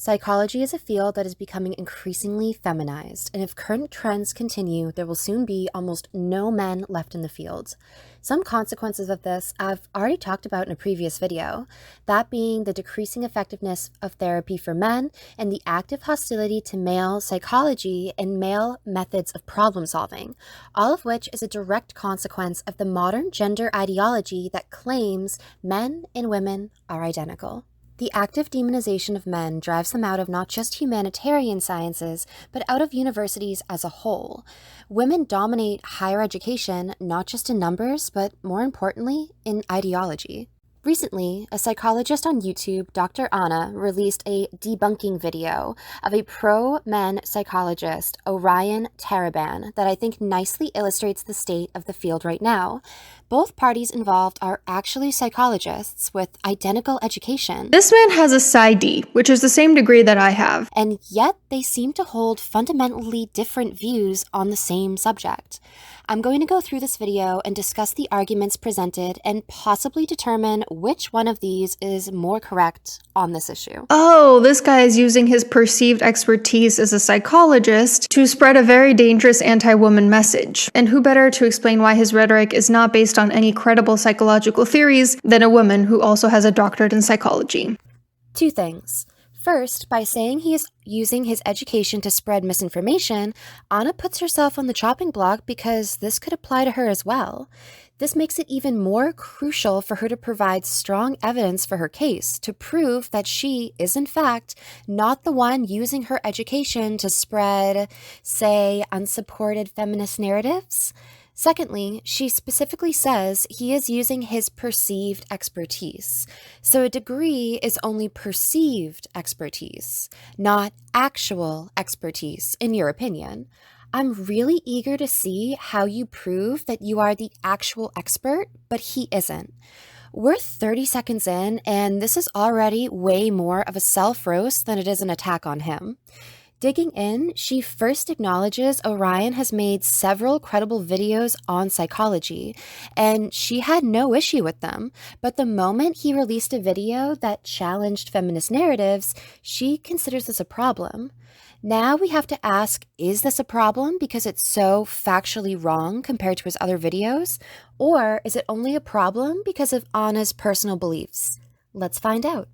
Psychology is a field that is becoming increasingly feminized, and if current trends continue, there will soon be almost no men left in the field. Some consequences of this I've already talked about in a previous video, that being the decreasing effectiveness of therapy for men and the active hostility to male psychology and male methods of problem solving, all of which is a direct consequence of the modern gender ideology that claims men and women are identical. The active demonization of men drives them out of not just humanitarian sciences, but out of universities as a whole. Women dominate higher education, not just in numbers, but more importantly, in ideology. Recently, a psychologist on YouTube, Dr. Anna, released a debunking video of a pro-men psychologist, Orion Taraban, that I think nicely illustrates the state of the field right now. Both parties involved are actually psychologists with identical education. This man has a PsyD, which is the same degree that I have. And yet they seem to hold fundamentally different views on the same subject. I'm going to go through this video and discuss the arguments presented and possibly determine which one of these is more correct on this issue. Oh, this guy is using his perceived expertise as a psychologist to spread a very dangerous anti-woman message. And who better to explain why his rhetoric is not based on any credible psychological theories than a woman who also has a doctorate in psychology? Two things. First, by saying he is using his education to spread misinformation, Anna puts herself on the chopping block because this could apply to her as well. This makes it even more crucial for her to provide strong evidence for her case to prove that she is in fact not the one using her education to spread, say, unsupported feminist narratives. Secondly, she specifically says he is using his perceived expertise. So a degree is only perceived expertise, not actual expertise, in your opinion. I'm really eager to see how you prove that you are the actual expert, but he isn't. We're 30 seconds in, and this is already way more of a self-roast than it is an attack on him. Digging in, she first acknowledges Orion has made several credible videos on psychology, and she had no issue with them. But the moment he released a video that challenged feminist narratives, she considers this a problem. Now we have to ask, is this a problem because it's so factually wrong compared to his other videos? Or is it only a problem because of Anna's personal beliefs? Let's find out.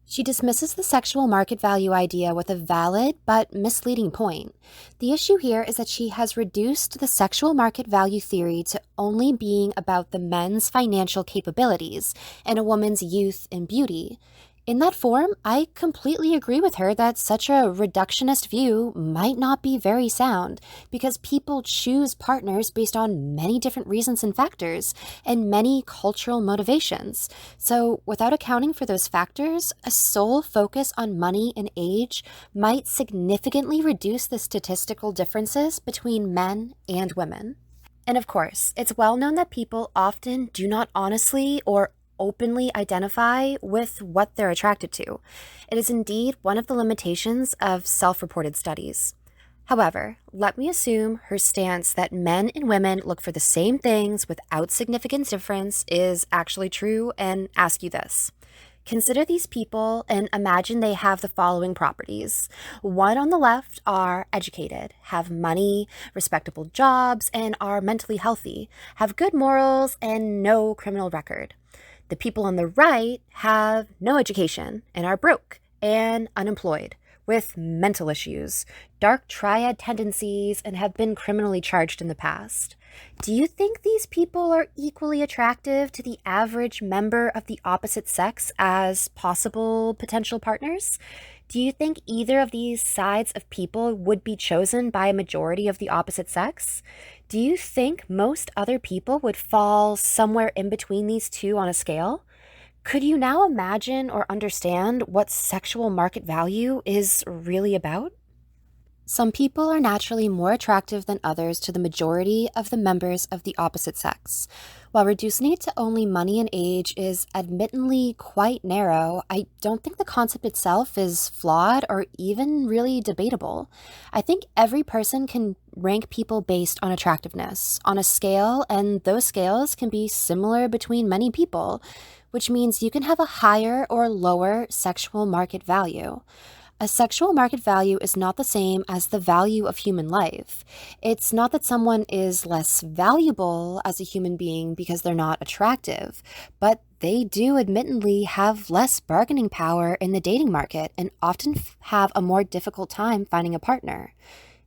She dismisses the sexual market value idea with a valid but misleading point. The issue here is that she has reduced the sexual market value theory to only being about the men's financial capabilities and a woman's youth and beauty. In that form, I completely agree with her that such a reductionist view might not be very sound because people choose partners based on many different reasons and factors and many cultural motivations. So without accounting for those factors, a sole focus on money and age might significantly reduce the statistical differences between men and women. And of course, it's well known that people often do not honestly or openly identify with what they're attracted to. It is indeed one of the limitations of self-reported studies. However, let me assume her stance that men and women look for the same things without significant difference is actually true and ask you this. Consider these people and imagine they have the following properties. One on the left are educated, have money, respectable jobs, and are mentally healthy, have good morals, and no criminal record. The people on the right have no education and are broke and unemployed with mental issues, dark triad tendencies, and have been criminally charged in the past. Do you think these people are equally attractive to the average member of the opposite sex as possible potential partners? Do you think either of these sides of people would be chosen by a majority of the opposite sex? Do you think most other people would fall somewhere in between these two on a scale? Could you now imagine or understand what sexual market value is really about? Some people are naturally more attractive than others to the majority of the members of the opposite sex. While reducing it to only money and age is admittedly quite narrow, I don't think the concept itself is flawed or even really debatable. I think every person can rank people based on attractiveness on a scale, and those scales can be similar between many people, which means you can have a higher or lower sexual market value. A sexual market value is not the same as the value of human life. It's not that someone is less valuable as a human being because they're not attractive, but they do admittedly have less bargaining power in the dating market and often have a more difficult time finding a partner.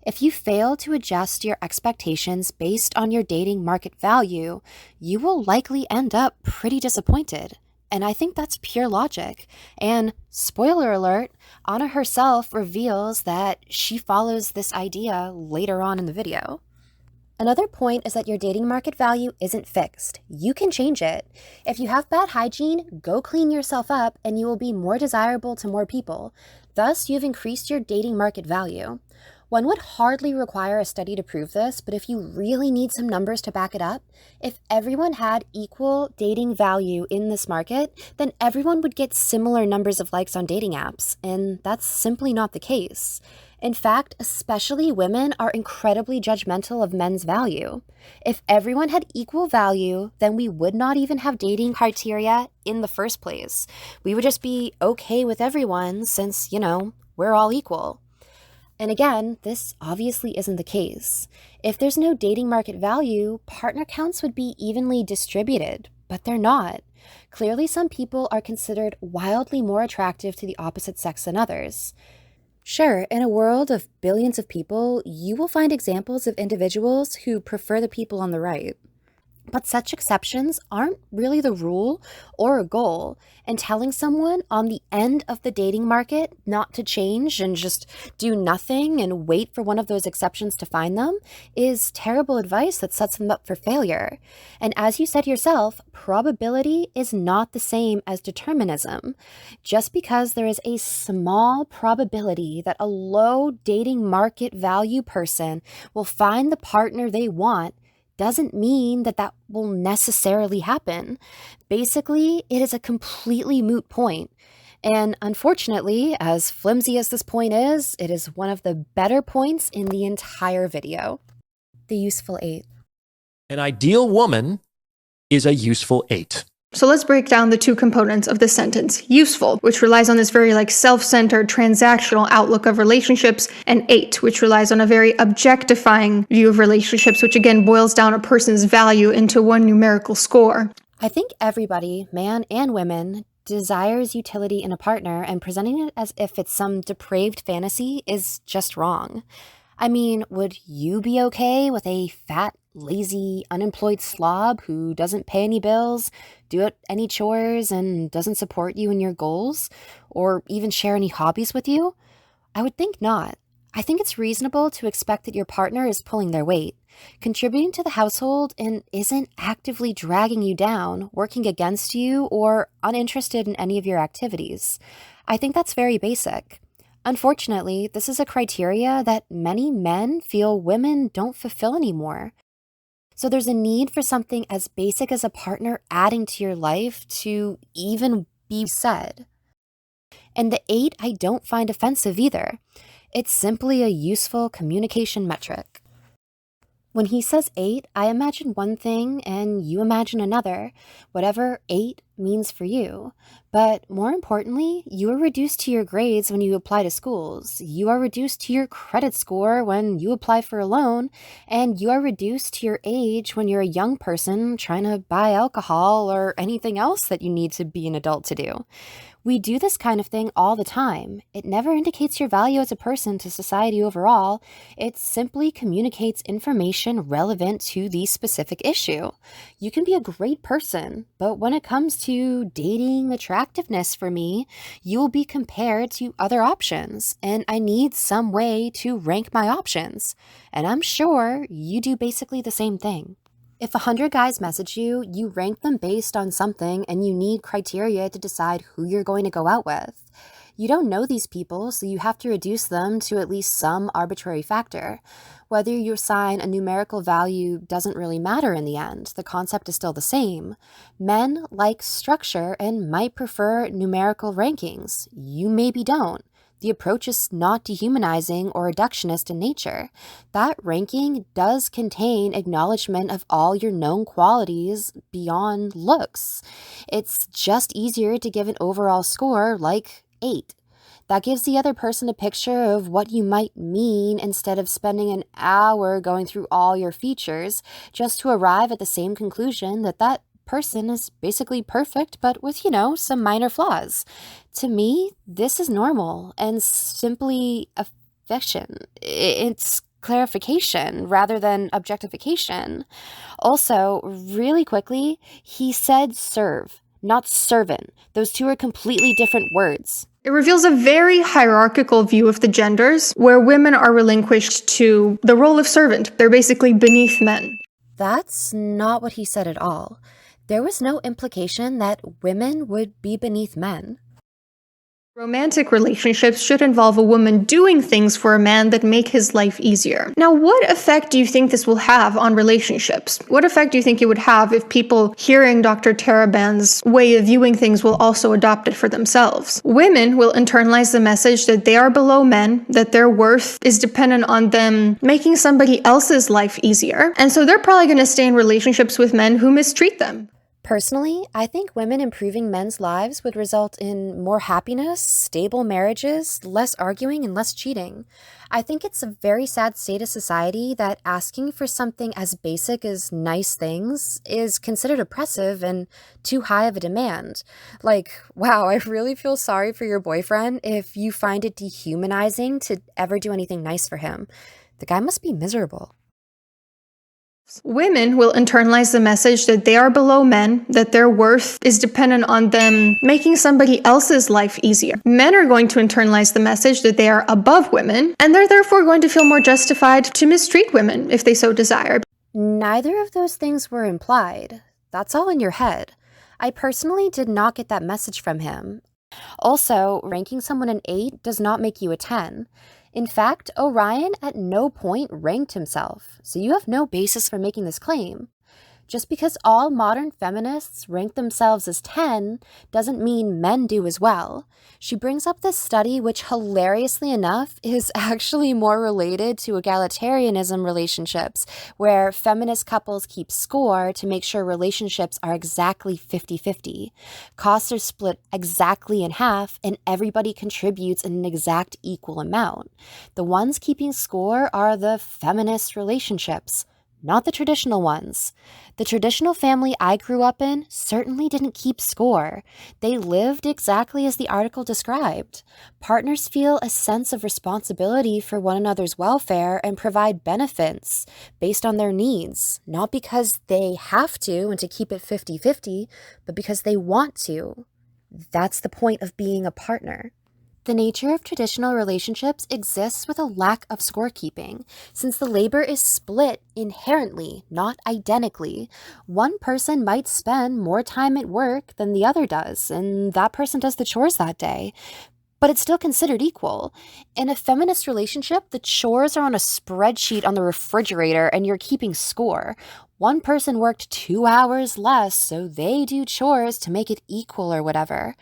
If you fail to adjust your expectations based on your dating market value, you will likely end up pretty disappointed. And I think that's pure logic. And spoiler alert, Anna herself reveals that she follows this idea later on in the video. Another point is that your dating market value isn't fixed. You can change it. If you have bad hygiene, go clean yourself up and you will be more desirable to more people. Thus, you've increased your dating market value. One would hardly require a study to prove this, but if you really need some numbers to back it up, if everyone had equal dating value in this market, then everyone would get similar numbers of likes on dating apps, and that's simply not the case. In fact, especially women are incredibly judgmental of men's value. If everyone had equal value, then we would not even have dating criteria in the first place. We would just be okay with everyone since, we're all equal. And again, this obviously isn't the case. If there's no dating market value, partner counts would be evenly distributed, but they're not. Clearly, some people are considered wildly more attractive to the opposite sex than others. Sure, in a world of billions of people, you will find examples of individuals who prefer the people on the right. But such exceptions aren't really the rule or a goal, and telling someone on the end of the dating market not to change and just do nothing and wait for one of those exceptions to find them is terrible advice that sets them up for failure. And as you said yourself, probability is not the same as determinism. Just because there is a small probability that a low dating market value person will find the partner they want doesn't mean that that will necessarily happen. Basically, it is a completely moot point. And unfortunately, as flimsy as this point is, it is one of the better points in the entire video. The useful 8. An ideal woman is a useful 8. So let's break down the two components of this sentence. Useful, which relies on this very self-centered transactional outlook of relationships, and 8, which relies on a very objectifying view of relationships, which again boils down a person's value into one numerical score. I think everybody, man and women, desires utility in a partner, and presenting it as if it's some depraved fantasy is just wrong. I mean, would you be okay with a fat, lazy, unemployed slob who doesn't pay any bills, do any chores, and doesn't support you in your goals, or even share any hobbies with you? I would think not. I think it's reasonable to expect that your partner is pulling their weight, contributing to the household, and isn't actively dragging you down, working against you, or uninterested in any of your activities. I think that's very basic. Unfortunately, this is a criteria that many men feel women don't fulfill anymore. So there's a need for something as basic as a partner adding to your life to even be said. And the 8 I don't find offensive either. It's simply a useful communication metric. When he says 8, I imagine one thing and you imagine another, whatever 8 means for you. But more importantly, you are reduced to your grades when you apply to schools. You are reduced to your credit score when you apply for a loan. And you are reduced to your age when you're a young person trying to buy alcohol or anything else that you need to be an adult to do. We do this kind of thing all the time. It never indicates your value as a person to society overall. It simply communicates information relevant to the specific issue. You can be a great person, but when it comes to dating attractiveness for me, you will be compared to other options, and I need some way to rank my options. And I'm sure you do basically the same thing. If 100 guys message you, you rank them based on something and you need criteria to decide who you're going to go out with. You don't know these people, so you have to reduce them to at least some arbitrary factor. Whether you assign a numerical value doesn't really matter in the end. The concept is still the same. Men like structure and might prefer numerical rankings. You maybe don't. The approach is not dehumanizing or reductionist in nature. That ranking does contain acknowledgement of all your known qualities beyond looks. It's just easier to give an overall score like 8. That gives the other person a picture of what you might mean instead of spending an hour going through all your features just to arrive at the same conclusion that that person is basically perfect, but with, some minor flaws. To me, this is normal and simply affection. It's clarification rather than objectification. Also, really quickly, he said serve, not servant. Those two are completely different words. It reveals a very hierarchical view of the genders, where women are relinquished to the role of servant. They're basically beneath men. That's not what he said at all. There was no implication that women would be beneath men. Romantic relationships should involve a woman doing things for a man that make his life easier. Now, what effect do you think this will have on relationships? What effect do you think it would have if people hearing Dr. Taraban's way of viewing things will also adopt it for themselves? Women will internalize the message that they are below men, that their worth is dependent on them making somebody else's life easier, and so they're probably going to stay in relationships with men who mistreat them. Personally, I think women improving men's lives would result in more happiness, stable marriages, less arguing, and less cheating. I think it's a very sad state of society that asking for something as basic as nice things is considered oppressive and too high of a demand. Like, wow, I really feel sorry for your boyfriend if you find it dehumanizing to ever do anything nice for him. The guy must be miserable. Women will internalize the message that they are below men, that their worth is dependent on them making somebody else's life easier. Men are going to internalize the message that they are above women, and they're therefore going to feel more justified to mistreat women if they so desire. Neither of those things were implied. That's all in your head. I personally did not get that message from him. Also, ranking someone an 8 does not make you a 10. In fact, Orion at no point ranked himself, so you have no basis for making this claim. Just because all modern feminists rank themselves as 10 doesn't mean men do as well. She brings up this study which, hilariously enough, is actually more related to egalitarianism relationships, where feminist couples keep score to make sure relationships are exactly 50-50. Costs are split exactly in half, and everybody contributes in an exact equal amount. The ones keeping score are the feminist relationships, not the traditional ones. The traditional family I grew up in certainly didn't keep score. They lived exactly as the article described. Partners feel a sense of responsibility for one another's welfare and provide benefits based on their needs, not because they have to and to keep it 50-50, but because they want to. That's the point of being a partner. The nature of traditional relationships exists with a lack of scorekeeping, since the labor is split inherently, not identically. One person might spend more time at work than the other does, and that person does the chores that day. But it's still considered equal. In a feminist relationship, the chores are on a spreadsheet on the refrigerator and you're keeping score. One person worked 2 hours less, so they do chores to make it equal or whatever.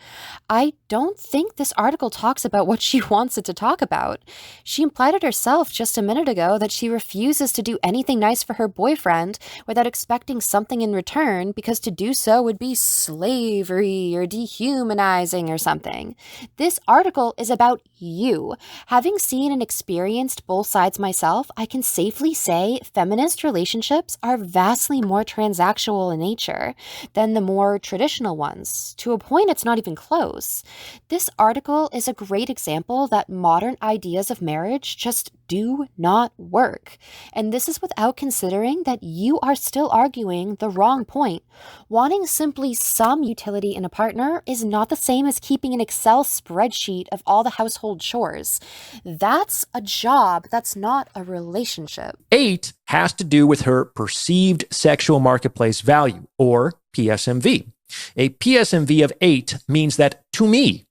I don't think this article talks about what she wants it to talk about. She implied it herself just a minute ago that she refuses to do anything nice for her boyfriend without expecting something in return because to do so would be slavery or dehumanizing or something. This article is about you. Having seen and experienced both sides myself, I can safely say feminist relationships are vastly more transactional in nature than the more traditional ones. To a point, it's not even close. This article is a great example that modern ideas of marriage just do not work. And this is without considering that you are still arguing the wrong point. Wanting simply some utility in a partner is not the same as keeping an Excel spreadsheet of all the household chores. That's a job. That's not a relationship. 8 has to do with her perceived sexual marketplace value, or PSMV. A PSMV of 8 means that to me,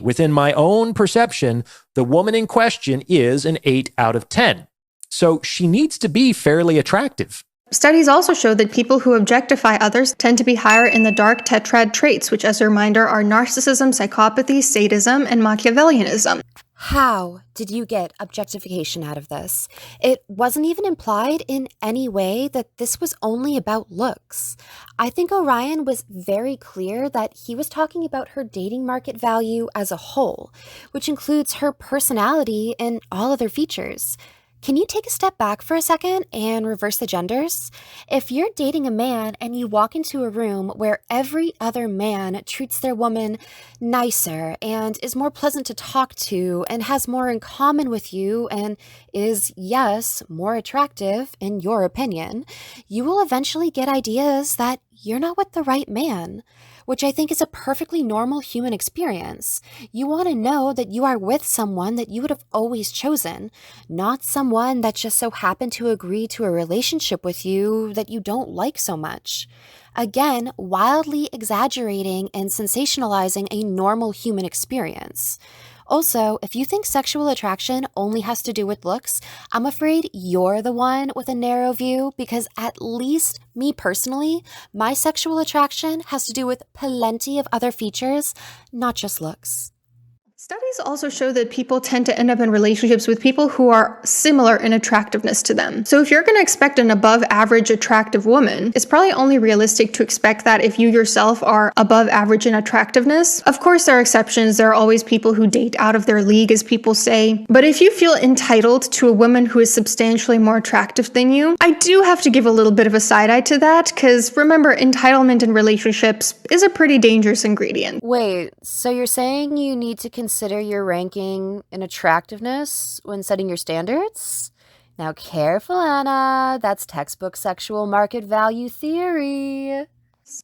within my own perception, the woman in question is an 8 out of 10. So she needs to be fairly attractive. Studies also show that people who objectify others tend to be higher in the dark tetrad traits, which, as a reminder, are narcissism, psychopathy, sadism, and Machiavellianism. How did you get objectification out of this? It wasn't even implied in any way that this was only about looks. I think Orion was very clear that he was talking about her dating market value as a whole, which includes her personality and all other features. Can you take a step back for a second and reverse the genders? If you're dating a man and you walk into a room where every other man treats their woman nicer and is more pleasant to talk to and has more in common with you and is, yes, more attractive in your opinion, you will eventually get ideas that you're not with the right man, which I think is a perfectly normal human experience. You want to know that you are with someone that you would have always chosen, not someone that just so happened to agree to a relationship with you that you don't like so much. Again, wildly exaggerating and sensationalizing a normal human experience. Also, if you think sexual attraction only has to do with looks, I'm afraid you're the one with a narrow view because at least me personally, my sexual attraction has to do with plenty of other features, not just looks. Studies also show that people tend to end up in relationships with people who are similar in attractiveness to them. So if you're going to expect an above average attractive woman, it's probably only realistic to expect that if you yourself are above average in attractiveness. Of course, there are exceptions. There are always people who date out of their league, as people say. But if you feel entitled to a woman who is substantially more attractive than you, I do have to give a little bit of a side eye to that, because remember, entitlement in relationships is a pretty dangerous ingredient. Wait, so you're saying you need to consider your ranking in attractiveness when setting your standards? Now careful, Anna, that's textbook sexual market value theory.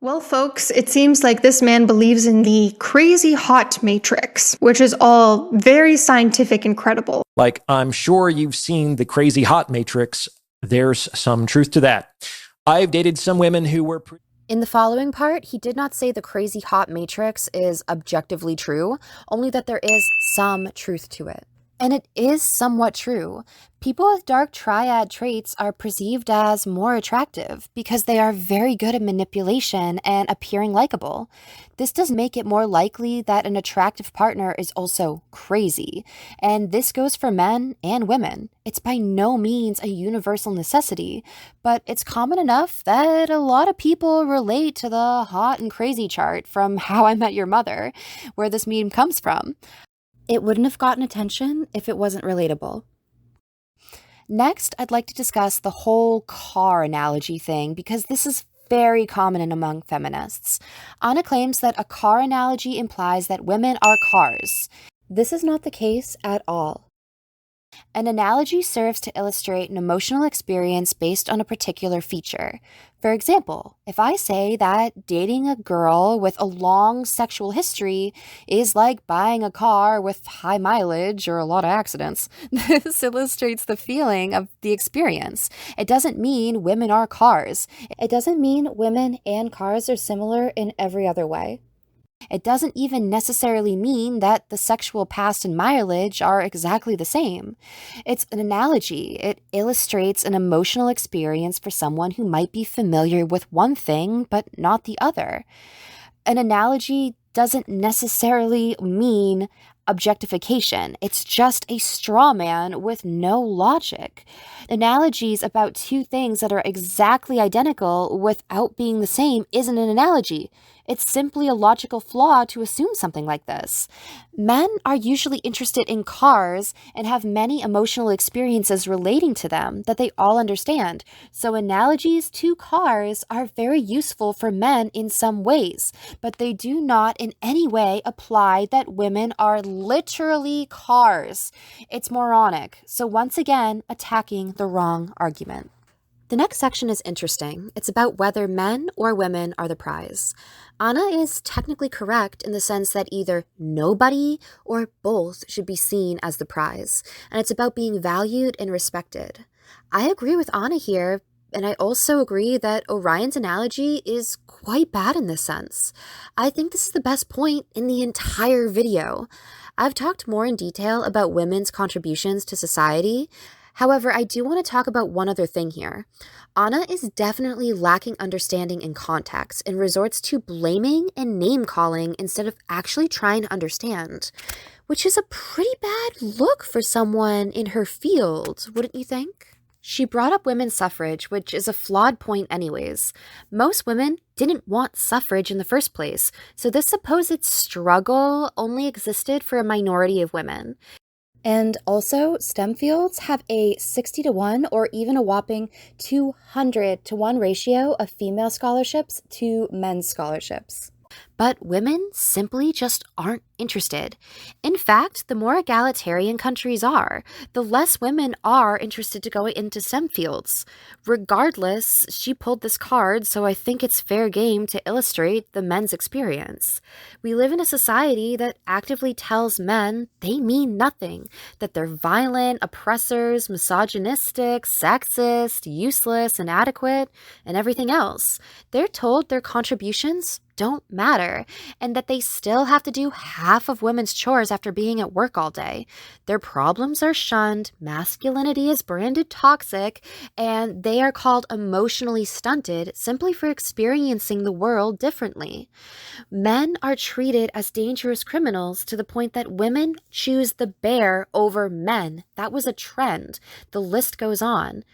Well, folks, it seems like this man believes in the crazy hot matrix, which is all very scientific and credible. Like, I'm sure you've seen the Crazy Hot Matrix. There's some truth to that. I've dated some women who were In the following part, he did not say the crazy hot matrix is objectively true, only that there is some truth to it. And it is somewhat true. People with dark triad traits are perceived as more attractive because they are very good at manipulation and appearing likable. This does make it more likely that an attractive partner is also crazy. And this goes for men and women. It's by no means a universal necessity, but it's common enough that a lot of people relate to the hot and crazy chart from How I Met Your Mother, where this meme comes from. It wouldn't have gotten attention if it wasn't relatable. Next, I'd like to discuss the whole car analogy thing because this is very common among feminists. Anna claims that a car analogy implies that women are cars. This is not the case at all. An analogy serves to illustrate an emotional experience based on a particular feature. For example, if I say that dating a girl with a long sexual history is like buying a car with high mileage or a lot of accidents, this illustrates the feeling of the experience. It doesn't mean women are cars. It doesn't mean women and cars are similar in every other way. It doesn't even necessarily mean that the sexual past and mileage are exactly the same. It's an analogy. It illustrates an emotional experience for someone who might be familiar with one thing but not the other. An analogy doesn't necessarily mean objectification. It's just a straw man with no logic. Analogies about two things that are exactly identical without being the same isn't an analogy. It's simply a logical flaw to assume something like this. Men are usually interested in cars and have many emotional experiences relating to them that they all understand. So analogies to cars are very useful for men in some ways, but they do not in any way apply that women are literally cars. It's moronic. So once again, attacking the wrong argument. The next section is interesting. It's about whether men or women are the prize. Anna is technically correct in the sense that either nobody or both should be seen as the prize, and it's about being valued and respected. I agree with Anna here, and I also agree that Orion's analogy is quite bad in this sense. I think this is the best point in the entire video. I've talked more in detail about women's contributions to society, However, I do want to talk about one other thing here. Anna is definitely lacking understanding and context and resorts to blaming and name calling instead of actually trying to understand, which is a pretty bad look for someone in her field, wouldn't you think? She brought up women's suffrage, which is a flawed point, anyways. Most women didn't want suffrage in the first place, so this supposed struggle only existed for a minority of women. And also, STEM fields have a 60 to 1 or even a whopping 200 to 1 ratio of female scholarships to men's scholarships. But women simply just aren't interested. In fact, the more egalitarian countries are, the less women are interested to go into STEM fields. Regardless, she pulled this card, so I think it's fair game to illustrate the men's experience. We live in a society that actively tells men they mean nothing, that they're violent, oppressors, misogynistic, sexist, useless, inadequate, and everything else. They're told their contributions don't matter, and that they still have to do half of women's chores after being at work all day. Their problems are shunned, masculinity is branded toxic, and they are called emotionally stunted simply for experiencing the world differently. Men are treated as dangerous criminals to the point that women choose the bear over men. That was a trend. The list goes on.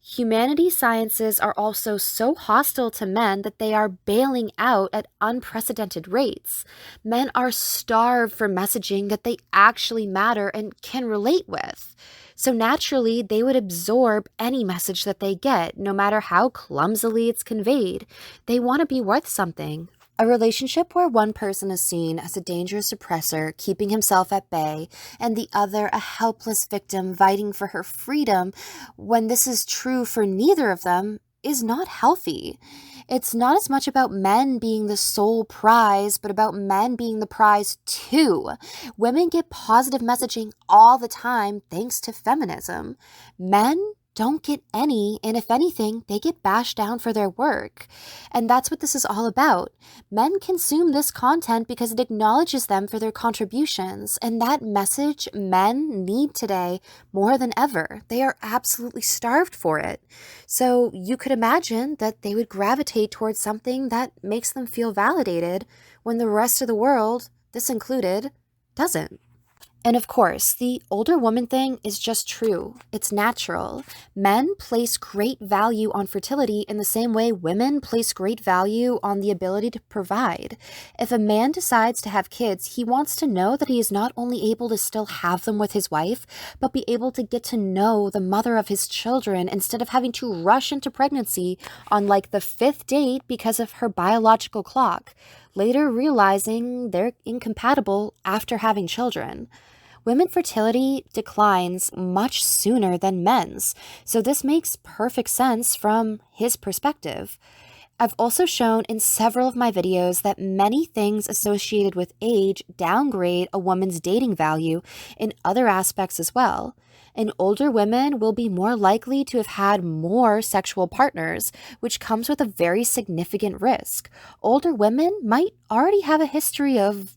Humanities sciences are also so hostile to men that they are bailing out at unprecedented rates. Men are starved for messaging that they actually matter and can relate with. So naturally, they would absorb any message that they get, no matter how clumsily it's conveyed. They want to be worth something. A relationship where one person is seen as a dangerous oppressor, keeping himself at bay, and the other a helpless victim fighting for her freedom, when this is true for neither of them, is not healthy. It's not as much about men being the sole prize, but about men being the prize too. Women get positive messaging all the time thanks to feminism. Men don't get any, and if anything, they get bashed down for their work. And that's what this is all about. Men consume this content because it acknowledges them for their contributions, and that message men need today more than ever. They are absolutely starved for it. So you could imagine that they would gravitate towards something that makes them feel validated when the rest of the world, this included, doesn't. And of course, the older woman thing is just true. It's natural. Men place great value on fertility in the same way women place great value on the ability to provide. If a man decides to have kids, he wants to know that he is not only able to still have them with his wife, but be able to get to know the mother of his children instead of having to rush into pregnancy on like the 5th date because of her biological clock, later realizing they're incompatible after having children. Women's fertility declines much sooner than men's, so this makes perfect sense from his perspective. I've also shown in several of my videos that many things associated with age downgrade a woman's dating value in other aspects as well. And older women will be more likely to have had more sexual partners, which comes with a very significant risk. Older women might already have a history of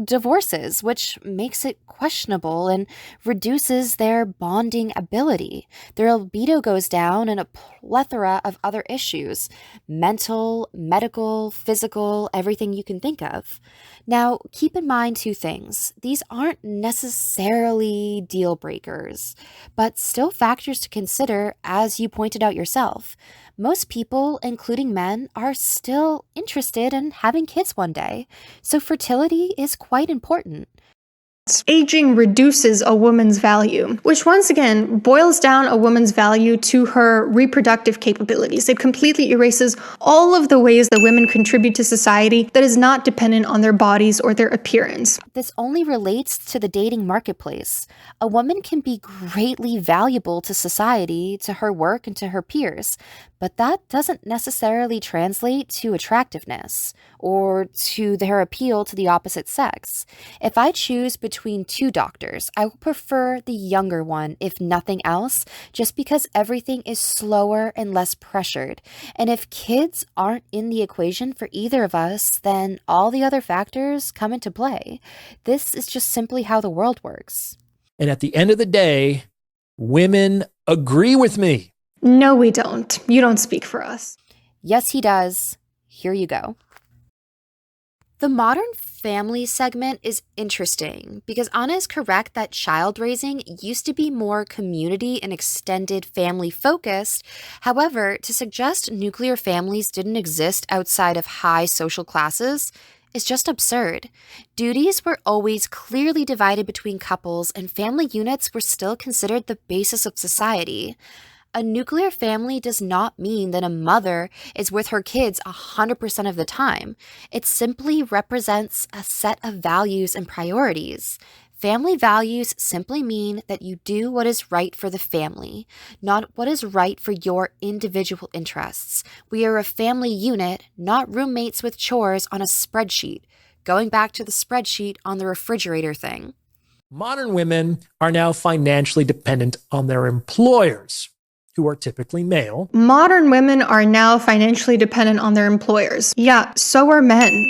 divorces, which makes it questionable and reduces their bonding ability. Their libido goes down and a plethora of other issues, mental, medical, physical, everything you can think of. Now, keep in mind 2 things. These aren't necessarily deal breakers, but still factors to consider as you pointed out yourself. Most people, including men, are still interested in having kids one day, so fertility is quite important. Aging reduces a woman's value, which once again boils down a woman's value to her reproductive capabilities. It completely erases all of the ways that women contribute to society that is not dependent on their bodies or their appearance. This only relates to the dating marketplace. A woman can be greatly valuable to society, to her work, and to her peers, but that doesn't necessarily translate to attractiveness or to their appeal to the opposite sex. If I choose between 2 doctors, I will prefer the younger one, if nothing else, just because everything is slower and less pressured. And if kids aren't in the equation for either of us, then all the other factors come into play. This is just simply how the world works. And at the end of the day, Women agree with me. No, we don't. You don't speak for us. Yes, he does. Here you go. The modern family segment is interesting because Anna is correct that child raising used to be more community and extended family focused. However, to suggest nuclear families didn't exist outside of high social classes is just absurd. Duties were always clearly divided between couples, and family units were still considered the basis of society. A nuclear family does not mean that a mother is with her kids 100% of the time. It simply represents a set of values and priorities. Family values simply mean that you do what is right for the family, not what is right for your individual interests. We are a family unit, not roommates with chores on a spreadsheet. Going back to the spreadsheet on the refrigerator thing. Modern women are now financially dependent on their employers, who are typically male. Modern women are now financially dependent on their employers. Yeah, so are men.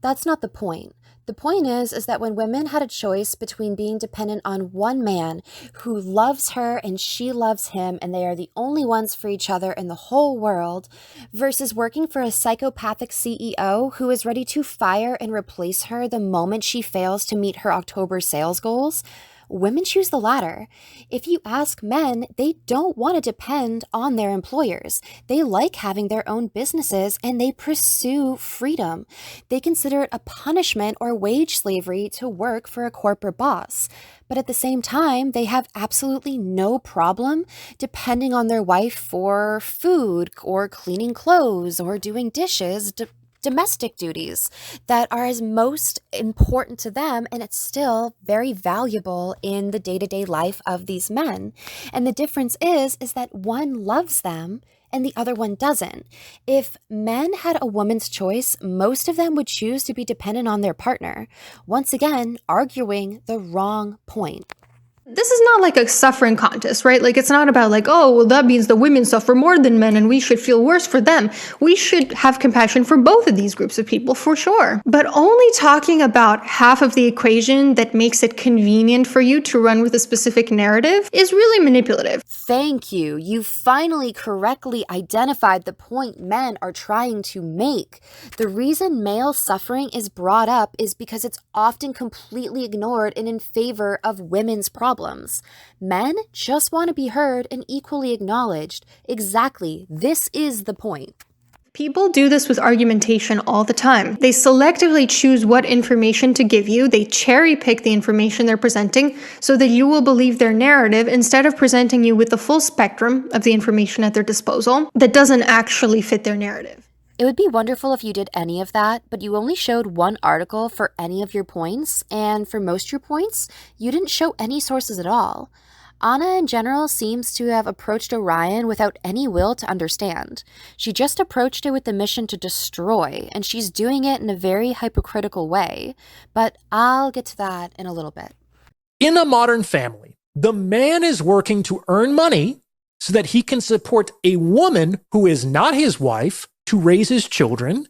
That's not the point. The point is that when women had a choice between being dependent on one man who loves her and she loves him and they are the only ones for each other in the whole world, versus working for a psychopathic CEO who is ready to fire and replace her the moment she fails to meet her October sales goals, women choose the latter. If you ask men, they don't want to depend on their employers. They like having their own businesses and they pursue freedom. They consider it a punishment or wage slavery to work for a corporate boss. But at the same time, they have absolutely no problem depending on their wife for food or cleaning clothes or doing dishes, domestic duties that are as most important to them, and it's still very valuable in the day-to-day life of these men. And the difference is that one loves them and the other one doesn't. If men had a woman's choice, most of them would choose to be dependent on their partner. Once again, arguing the wrong point. This is not like a suffering contest, right? Like, it's not about like, oh, well, that means the women suffer more than men and we should feel worse for them. We should have compassion for both of these groups of people, for sure. But only talking about half of the equation that makes it convenient for you to run with a specific narrative is really manipulative. Thank you. You finally correctly identified the point men are trying to make. The reason male suffering is brought up is because it's often completely ignored and in favor of women's problems. Men just want to be heard and equally acknowledged. Exactly. This is the point. People do this with argumentation all the time. They selectively choose what information to give you. They cherry pick the information they're presenting so that you will believe their narrative instead of presenting you with the full spectrum of the information at their disposal that doesn't actually fit their narrative. It would be wonderful if you did any of that, but you only showed one article for any of your points, and for most of your points, you didn't show any sources at all. Anna, in general, seems to have approached Orion without any will to understand. She just approached it with the mission to destroy, and she's doing it in a very hypocritical way. But I'll get to that in a little bit. In a modern family, the man is working to earn money so that he can support a woman who is not his wife to raise his children,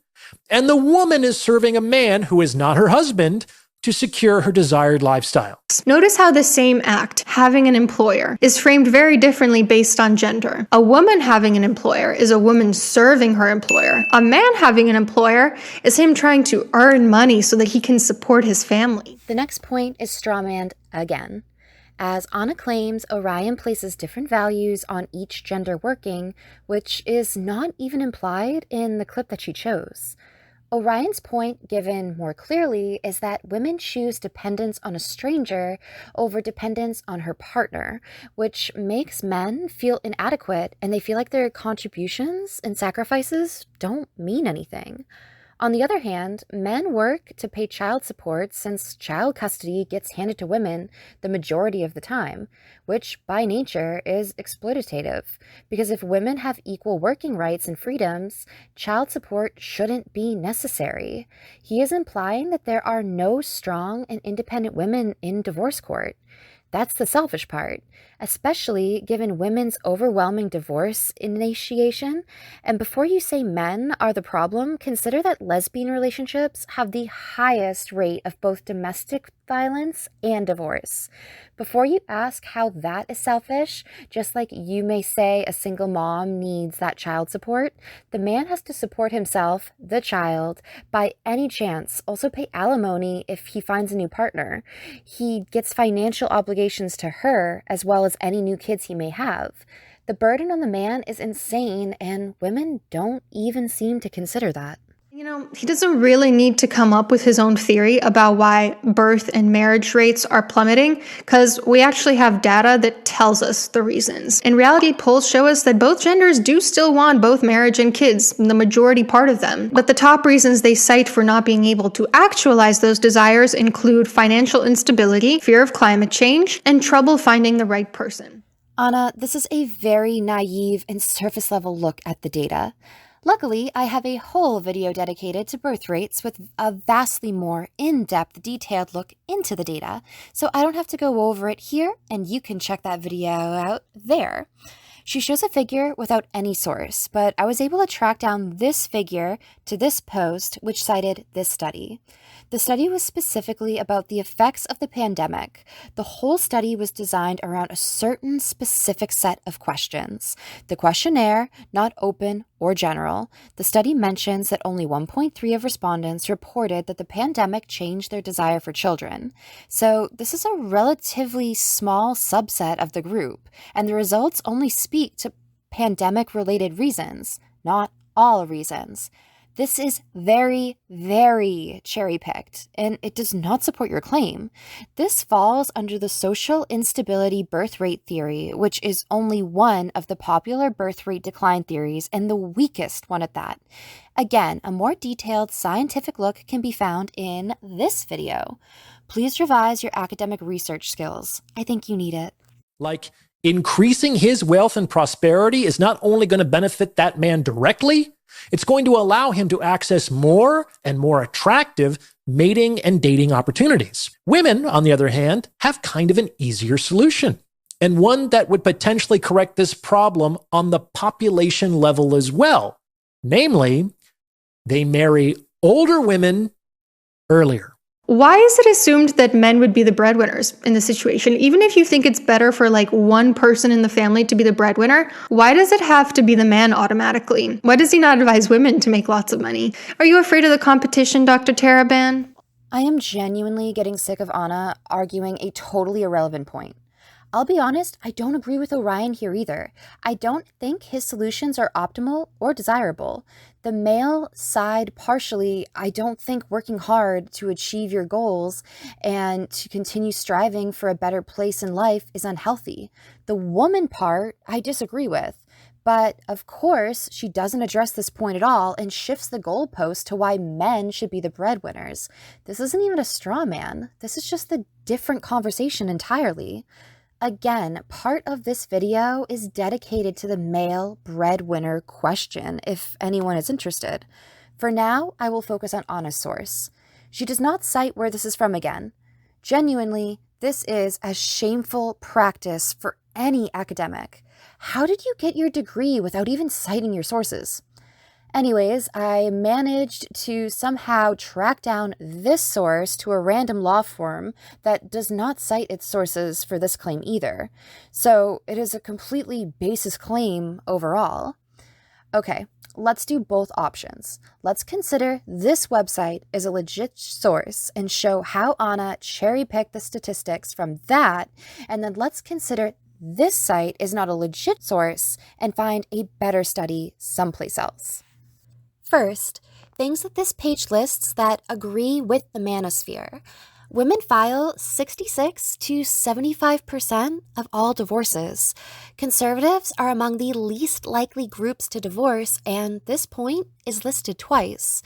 and the woman is serving a man who is not her husband to secure her desired lifestyle. Notice how the same act, having an employer, is framed very differently based on gender. A woman having an employer is a woman serving her employer. A man having an employer is him trying to earn money so that he can support his family. The next point is strawmanned again. As Anna claims, Orion places different values on each gender working, which is not even implied in the clip that she chose. Orion's point, given more clearly, is that women choose dependence on a stranger over dependence on her partner, which makes men feel inadequate and they feel like their contributions and sacrifices don't mean anything. On the other hand, men work to pay child support since child custody gets handed to women the majority of the time, which by nature is exploitative. Because if women have equal working rights and freedoms, child support shouldn't be necessary. He is implying that there are no strong and independent women in divorce court. That's the selfish part, especially given women's overwhelming divorce initiation. And before you say men are the problem, consider that lesbian relationships have the highest rate of both domestic violence and divorce. Before you ask how that is selfish, just like you may say a single mom needs that child support, the man has to support himself, the child, by any chance, also pay alimony if he finds a new partner. He gets financial obligations to her as well as any new kids he may have. The burden on the man is insane, and women don't even seem to consider that. He doesn't really need to come up with his own theory about why birth and marriage rates are plummeting, because we actually have data that tells us the reasons. In reality, polls show us that both genders do still want both marriage and kids, the majority part of them. But the top reasons they cite for not being able to actualize those desires include financial instability, fear of climate change, and trouble finding the right person. Anna, this is a very naive and surface-level look at the data. Luckily, I have a whole video dedicated to birth rates with a vastly more in-depth, detailed look into the data, so I don't have to go over it here, and you can check that video out there. She shows a figure without any source, but I was able to track down this figure to this post, which cited this study. The study was specifically about the effects of the pandemic. The whole study was designed around a certain specific set of questions. The questionnaire, not open or general, the study mentions that only 1.3% of respondents reported that the pandemic changed their desire for children. So this is a relatively small subset of the group, and the results only speak to pandemic-related reasons, not all reasons. This is very, very cherry-picked, and it does not support your claim. This falls under the social instability birth rate theory, which is only one of the popular birth rate decline theories and the weakest one at that. Again, a more detailed scientific look can be found in this video. Please revise your academic research skills. I think you need it. Like, increasing his wealth and prosperity is not only going to benefit that man directly, it's going to allow him to access more and more attractive mating and dating opportunities. Women, on the other hand, have kind of an easier solution, and one that would potentially correct this problem on the population level as well. Namely, they marry older women earlier. Why is it assumed that men would be the breadwinners in this situation? Even if you think it's better for one person in the family to be the breadwinner, why does it have to be the man automatically? Why does he not advise women to make lots of money? Are you afraid of the competition, Dr. Taraban? I am genuinely getting sick of Anna arguing a totally irrelevant point. I'll be honest, I don't agree with Orion here either. I don't think his solutions are optimal or desirable. The male side partially, I don't think working hard to achieve your goals and to continue striving for a better place in life is unhealthy. The woman part, I disagree with. But of course, she doesn't address this point at all and shifts the goalpost to why men should be the breadwinners. This isn't even a straw man. This is just a different conversation entirely. Again, part of this video is dedicated to the male breadwinner question, if anyone is interested. For now, I will focus on Anna's source. She does not cite where this is from again. Genuinely, this is a shameful practice for any academic. How did you get your degree without even citing your sources? Anyways, I managed to somehow track down this source to a random law firm that does not cite its sources for this claim either. So it is a completely baseless claim overall. Okay, let's do both options. Let's consider this website is a legit source and show how Anna cherry-picked the statistics from that, and then let's consider this site is not a legit source and find a better study someplace else. First, things that this page lists that agree with the manosphere. Women file 66 to 75% of all divorces. Conservatives are among the least likely groups to divorce, and this point is listed twice.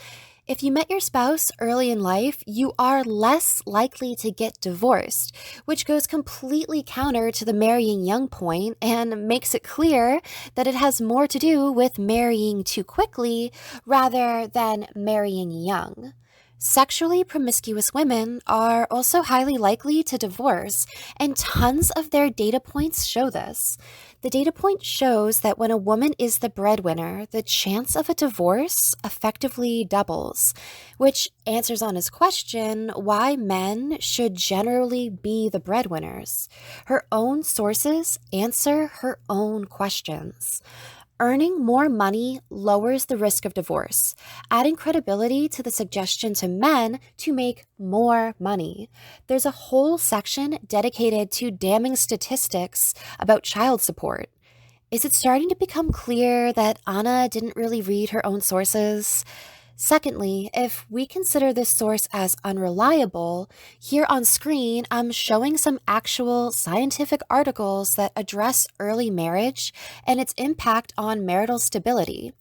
If you met your spouse early in life, you are less likely to get divorced, which goes completely counter to the marrying young point and makes it clear that it has more to do with marrying too quickly rather than marrying young. Sexually promiscuous women are also highly likely to divorce, and tons of their data points show this. The data point shows that when a woman is the breadwinner, the chance of a divorce effectively doubles, which answers on his question why men should generally be the breadwinners. Her own sources answer her own questions. Earning more money lowers the risk of divorce, adding credibility to the suggestion to men to make more money. There's a whole section dedicated to damning statistics about child support. Is it starting to become clear that Anna didn't really read her own sources? Secondly, if we consider this source as unreliable, here on screen I'm showing some actual scientific articles that address early marriage and its impact on marital stability.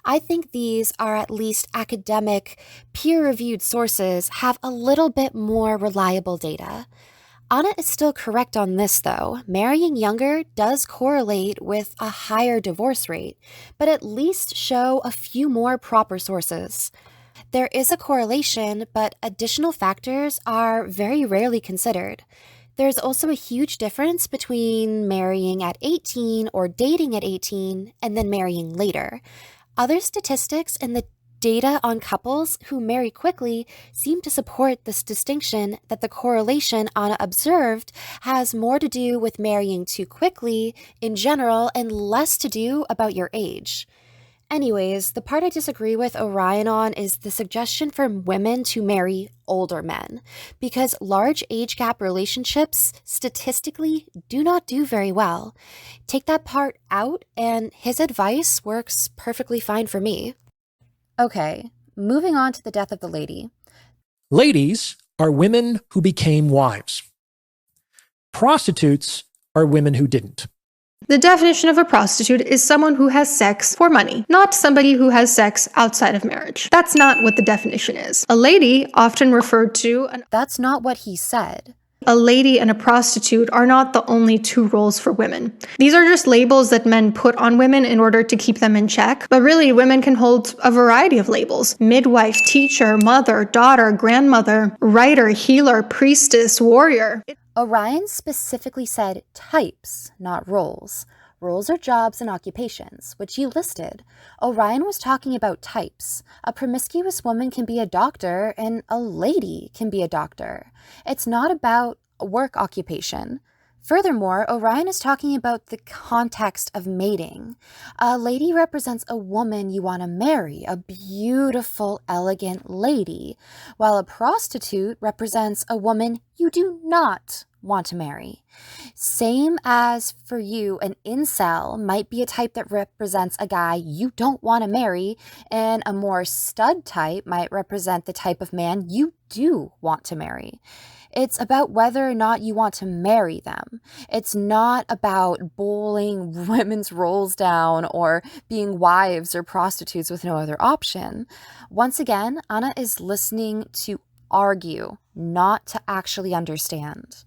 I think these are at least academic, peer-reviewed sources have a little bit more reliable data. Anna is still correct on this, though. Marrying younger does correlate with a higher divorce rate, but at least show a few more proper sources. There is a correlation, but additional factors are very rarely considered. There's also a huge difference between marrying at 18 or dating at 18 and then marrying later. Other statistics in the data on couples who marry quickly seem to support this distinction that the correlation Anna observed has more to do with marrying too quickly in general and less to do about your age. Anyways, the part I disagree with Orion on is the suggestion for women to marry older men, because large age gap relationships statistically do not do very well. Take that part out, and his advice works perfectly fine for me. Okay, moving on to the death of the lady. Ladies are women who became wives. Prostitutes are women who didn't. The definition of a prostitute is someone who has sex for money, not somebody who has sex outside of marriage. That's not what the definition is. A lady, often referred to That's not what he said. A lady and a prostitute are not the only two roles for women. These are just labels that men put on women in order to keep them in check, but really women can hold a variety of labels: midwife, teacher, mother, daughter, grandmother, writer, healer, priestess, warrior. Orion specifically said types, not roles. Roles are jobs and occupations, which you listed. Orion was talking about types. A promiscuous woman can be a doctor, and a lady can be a doctor. It's not about work occupation. Furthermore, Orion is talking about the context of mating. A lady represents a woman you want to marry, a beautiful, elegant lady, while a prostitute represents a woman you do not want to marry. Same as for you, an incel might be a type that represents a guy you don't want to marry, and a more stud type might represent the type of man you do want to marry. It's about whether or not you want to marry them. It's not about bowling women's roles down or being wives or prostitutes with no other option. Once again, Anna is listening to argue, not to actually understand.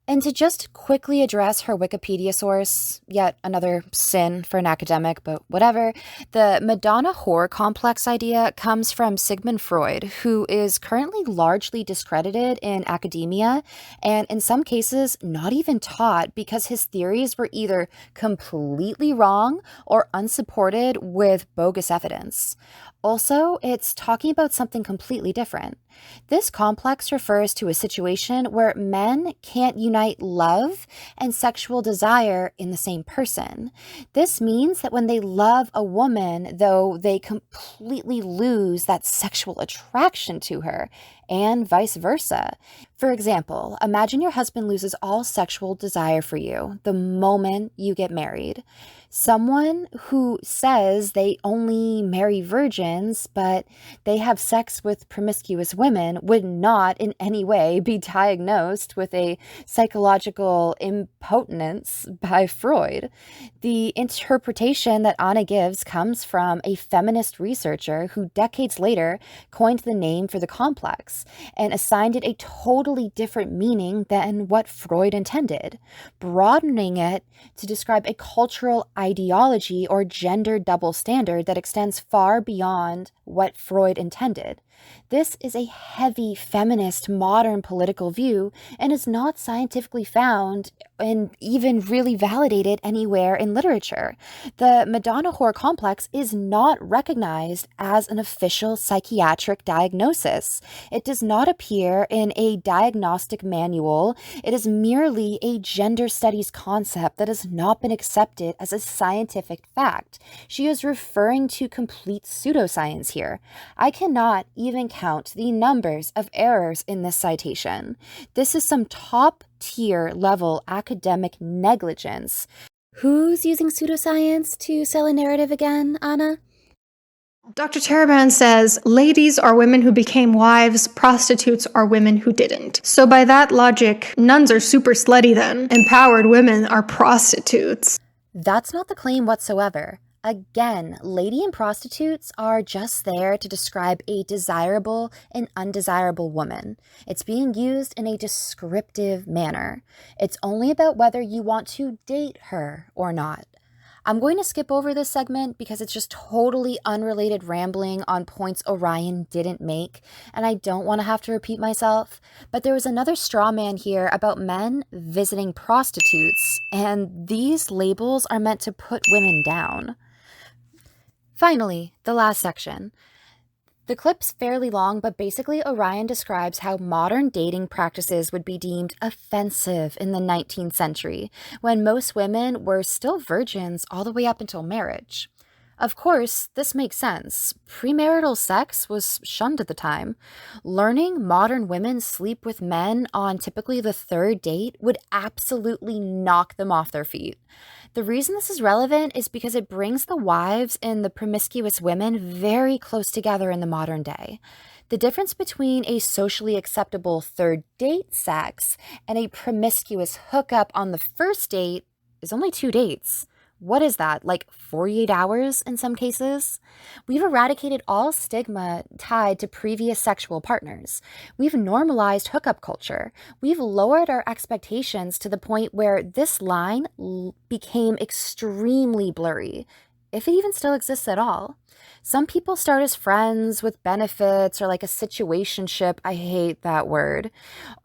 And to just quickly address her Wikipedia source, yet another sin for an academic, but whatever, the Madonna whore complex idea comes from Sigmund Freud, who is currently largely discredited in academia and in some cases not even taught because his theories were either completely wrong or unsupported with bogus evidence. Also, it's talking about something completely different. This complex refers to a situation where men can't unite love and sexual desire in the same person. This means that when they love a woman, though, they completely lose that sexual attraction to her, and vice versa. For example, imagine your husband loses all sexual desire for you the moment you get married. Someone who says they only marry virgins, but they have sex with promiscuous women would not in any way be diagnosed with a psychological impotence by Freud. The interpretation that Anna gives comes from a feminist researcher who decades later coined the name for the complex and assigned it a totally different meaning than what Freud intended, broadening it to describe a cultural ideology or gender double standard that extends far beyond what Freud intended. This is a heavy feminist modern political view and is not scientifically found and even really validated anywhere in literature. The Madonna whore complex is not recognized as an official psychiatric diagnosis. It does not appear in a diagnostic manual. It is merely a gender studies concept that has not been accepted as a scientific fact. She is referring to complete pseudoscience here. I cannot even count the numbers of errors in this citation. This is some top-tier level academic negligence. Who's using pseudoscience to sell a narrative again, Anna? Dr. Taraban says, ladies are women who became wives, prostitutes are women who didn't. So by that logic, nuns are super slutty then. Empowered women are prostitutes. That's not the claim whatsoever. Again, lady and prostitutes are just there to describe a desirable and undesirable woman. It's being used in a descriptive manner. It's only about whether you want to date her or not. I'm going to skip over this segment because it's just totally unrelated rambling on points Orion didn't make, and I don't want to have to repeat myself. But there was another straw man here about men visiting prostitutes, and these labels are meant to put women down. Finally, the last section. The clip's fairly long, but basically Orion describes how modern dating practices would be deemed offensive in the 19th century, when most women were still virgins all the way up until marriage. Of course, this makes sense. Premarital sex was shunned at the time. Learning modern women sleep with men on typically the third date would absolutely knock them off their feet. The reason this is relevant is because it brings the wives and the promiscuous women very close together in the modern day. The difference between a socially acceptable third date sex and a promiscuous hookup on the first date is only 2 dates. What is that, like 48 hours in some cases? We've eradicated all stigma tied to previous sexual partners. We've normalized hookup culture. We've lowered our expectations to the point where this line became extremely blurry, if it even still exists at all. Some people start as friends with benefits or like a situationship, I hate that word,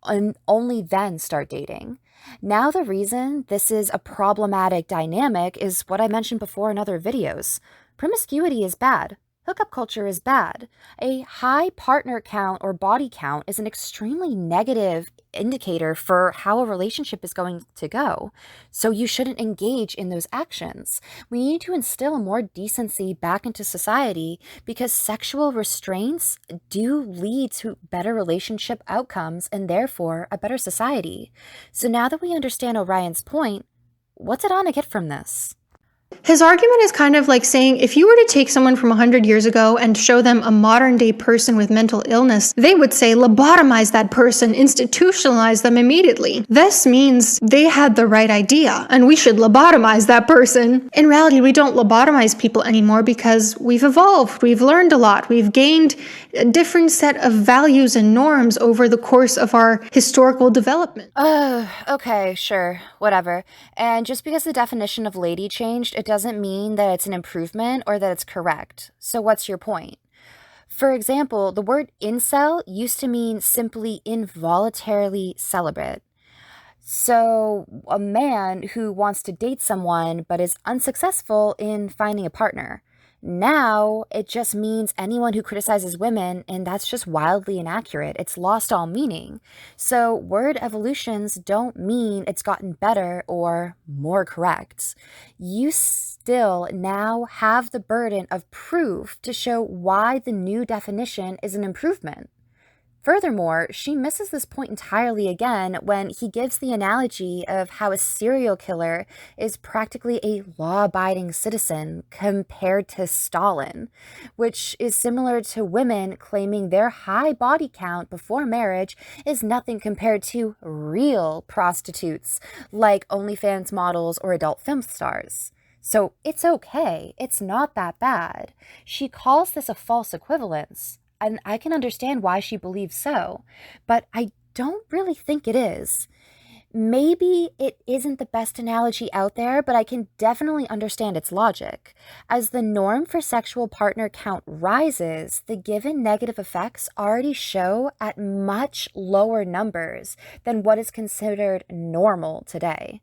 and only then start dating. Now the reason this is a problematic dynamic is what I mentioned before in other videos. Promiscuity is bad. Hookup culture is bad. A high partner count or body count is an extremely negative indicator for how a relationship is going to go. So you shouldn't engage in those actions. We need to instill more decency back into society because sexual restraints do lead to better relationship outcomes and therefore a better society. So now that we understand Orion's point, what's it on to get from this? His argument is kind of like saying if you were to take someone from 100 years ago and show them a modern day person with mental illness, they would say lobotomize that person, institutionalize them immediately. This means they had the right idea and we should lobotomize that person. In reality, we don't lobotomize people anymore because we've evolved, we've learned a lot, we've gained a different set of values and norms over the course of our historical development. Okay, sure, whatever. And just because the definition of lady changed, it doesn't mean that it's an improvement or that it's correct. So what's your point? For example, the word incel used to mean simply involuntarily celibate. So a man who wants to date someone but is unsuccessful in finding a partner. Now, it just means anyone who criticizes women, and that's just wildly inaccurate. It's lost all meaning. So word evolutions don't mean it's gotten better or more correct. You still now have the burden of proof to show why the new definition is an improvement. Furthermore, she misses this point entirely again when he gives the analogy of how a serial killer is practically a law-abiding citizen compared to Stalin, which is similar to women claiming their high body count before marriage is nothing compared to real prostitutes like OnlyFans models or adult film stars. So it's okay, it's not that bad. She calls this a false equivalence. And I can understand why she believes so, but I don't really think it is. Maybe it isn't the best analogy out there, but I can definitely understand its logic. As the norm for sexual partner count rises, the given negative effects already show at much lower numbers than what is considered normal today.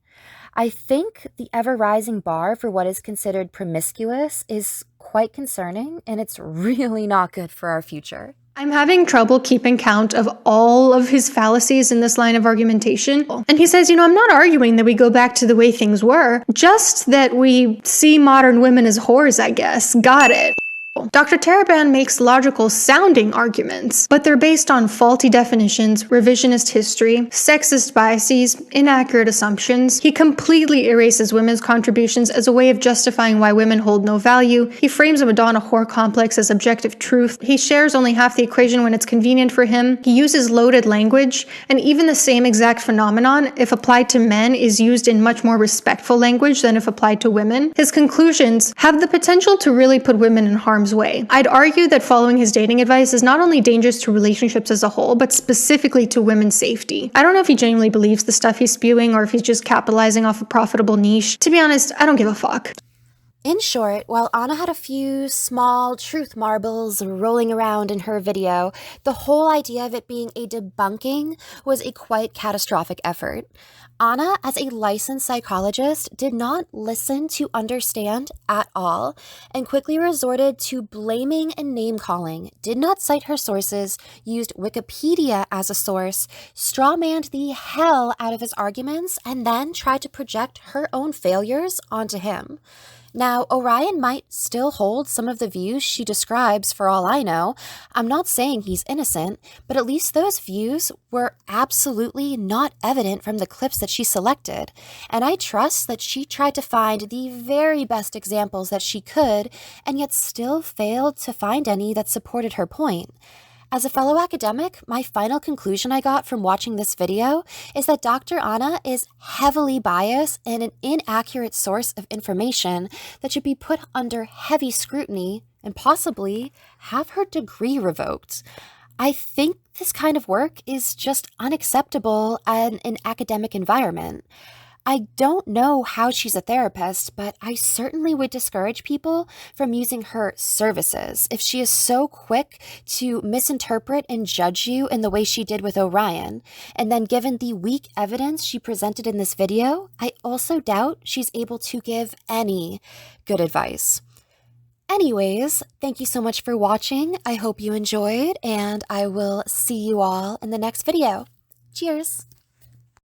I think the ever rising bar for what is considered promiscuous is quite concerning, and it's really not good for our future. I'm having trouble keeping count of all of his fallacies in this line of argumentation. And he says, I'm not arguing that we go back to the way things were, just that we see modern women as whores, I guess. Got it. Dr. Taraban makes logical sounding arguments, but they're based on faulty definitions, revisionist history, sexist biases, inaccurate assumptions. He completely erases women's contributions as a way of justifying why women hold no value. He frames a Madonna whore complex as objective truth. He shares only half the equation when it's convenient for him. He uses loaded language, and even the same exact phenomenon, if applied to men, is used in much more respectful language than if applied to women. His conclusions have the potential to really put women in harm's way. I'd argue that following his dating advice is not only dangerous to relationships as a whole, but specifically to women's safety. I don't know if he genuinely believes the stuff he's spewing or if he's just capitalizing off a profitable niche. To be honest, I don't give a fuck. In short, while Anna had a few small truth marbles rolling around in her video, the whole idea of it being a debunking was a quite catastrophic effort. Anna, as a licensed psychologist, did not listen to understand at all and quickly resorted to blaming and name-calling, did not cite her sources, used Wikipedia as a source, strawmanned the hell out of his arguments, and then tried to project her own failures onto him. Now, Orion might still hold some of the views she describes for all I know. I'm not saying he's innocent, but at least those views were absolutely not evident from the clips that she selected. And I trust that she tried to find the very best examples that she could, and yet still failed to find any that supported her point. As a fellow academic, my final conclusion I got from watching this video is that Dr. Anna is heavily biased and an inaccurate source of information that should be put under heavy scrutiny and possibly have her degree revoked. I think this kind of work is just unacceptable in an academic environment. I don't know how she's a therapist, but I certainly would discourage people from using her services if she is so quick to misinterpret and judge you in the way she did with Orion. And then given the weak evidence she presented in this video, I also doubt she's able to give any good advice. Anyways, thank you so much for watching. I hope you enjoyed, and I will see you all in the next video. Cheers!